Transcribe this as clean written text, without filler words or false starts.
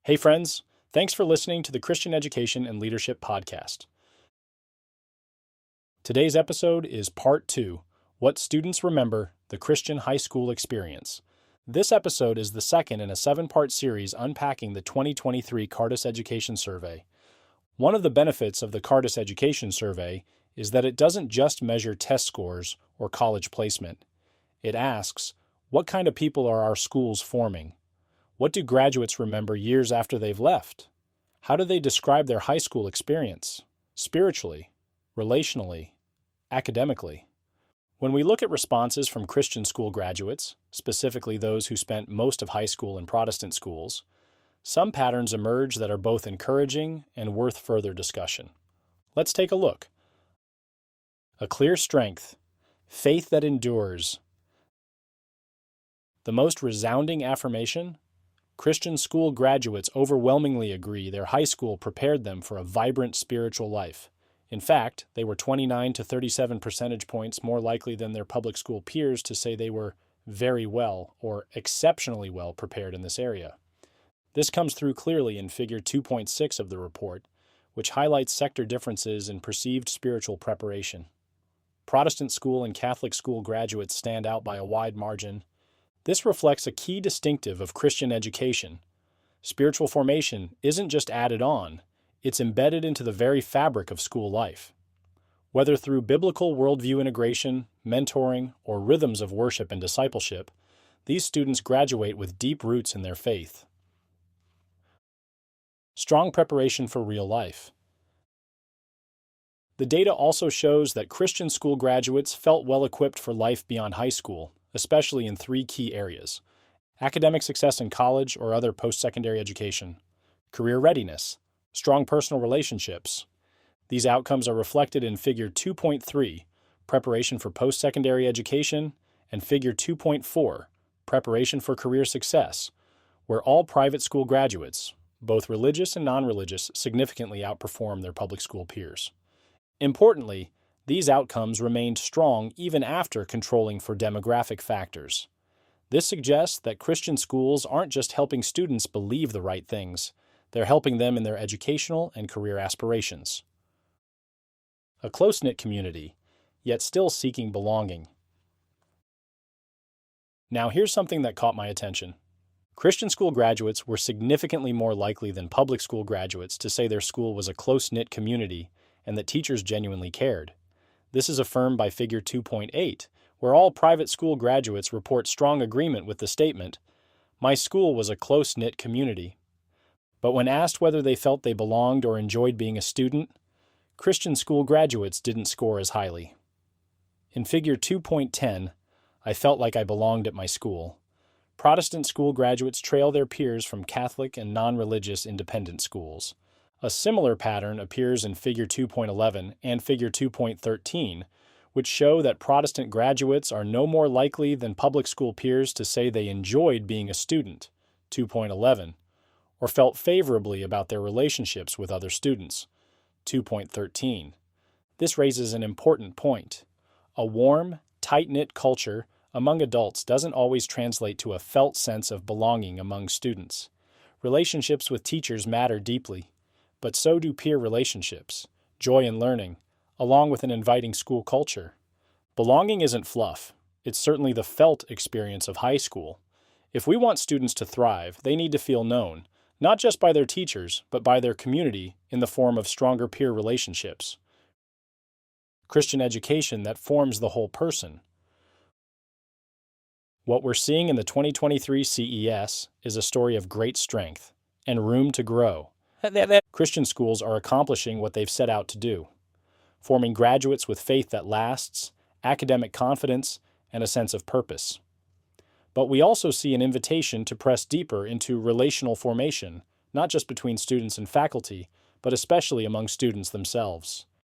Hey friends, thanks for listening to the Christian Education and Leadership Podcast. Today's episode is Part 2, What Students Remember, the Christian High School Experience. This episode is the second in a 7-part series unpacking the 2023 Cardus Education Survey. One of the benefits of the Cardus Education Survey is that it doesn't just measure test scores or college placement. It asks, what kind of people are our schools forming? What do graduates remember years after they've left? How do they describe their high school experience, spiritually, relationally, academically? When we look at responses from Christian school graduates, specifically those who spent most of high school in Protestant schools, some patterns emerge that are both encouraging and worth further discussion. Let's take a look. A clear strength, faith that endures. The most resounding affirmation? Christian school graduates overwhelmingly agree their high school prepared them for a vibrant spiritual life. In fact, they were 29 to 37 percentage points more likely than their public school peers to say they were very well or exceptionally well prepared in this area. This comes through clearly in Figure 2.6 of the report, which highlights sector differences in perceived spiritual preparation. Protestant school and Catholic school graduates stand out by a wide margin. This reflects a key distinctive of Christian education. Spiritual formation isn't just added on, it's embedded into the very fabric of school life. Whether through biblical worldview integration, mentoring, or rhythms of worship and discipleship, these students graduate with deep roots in their faith. Strong preparation for real life. The data also shows that Christian school graduates felt well equipped for life beyond high school, especially in 3 key areas: academic success in college or other post-secondary education, career readiness, strong personal relationships. These outcomes are reflected in Figure 2.3, preparation for post-secondary education, and Figure 2.4, preparation for career success, where all private school graduates, both religious and non-religious, significantly outperform their public school peers. Importantly, these outcomes remained strong even after controlling for demographic factors. This suggests that Christian schools aren't just helping students believe the right things, they're helping them in their educational and career aspirations. A close-knit community, yet still seeking belonging. Now here's something that caught my attention. Christian school graduates were significantly more likely than public school graduates to say their school was a close-knit community and that teachers genuinely cared. This is affirmed by Figure 2.8, where all private school graduates report strong agreement with the statement, "My school was a close-knit community." But when asked whether they felt they belonged or enjoyed being a student, Christian school graduates didn't score as highly. In Figure 2.10, I felt like I belonged at my school. Protestant school graduates trail their peers from Catholic and non-religious independent schools. A similar pattern appears in Figure 2.11 and Figure 2.13, which show that Protestant graduates are no more likely than public school peers to say they enjoyed being a student, 2.11, or felt favorably about their relationships with other students, 2.13. This raises an important point. A warm, tight-knit culture among adults doesn't always translate to a felt sense of belonging among students. Relationships with teachers matter deeply, but so do peer relationships, joy in learning, along with an inviting school culture. Belonging isn't fluff. It's certainly the felt experience of high school. If we want students to thrive, they need to feel known, not just by their teachers, but by their community in the form of stronger peer relationships. Christian education that forms the whole person. What we're seeing in the 2023 CES is a story of great strength and room to grow. Christian schools are accomplishing what they've set out to do, forming graduates with faith that lasts, academic confidence, and a sense of purpose. But we also see an invitation to press deeper into relational formation, not just between students and faculty, but especially among students themselves.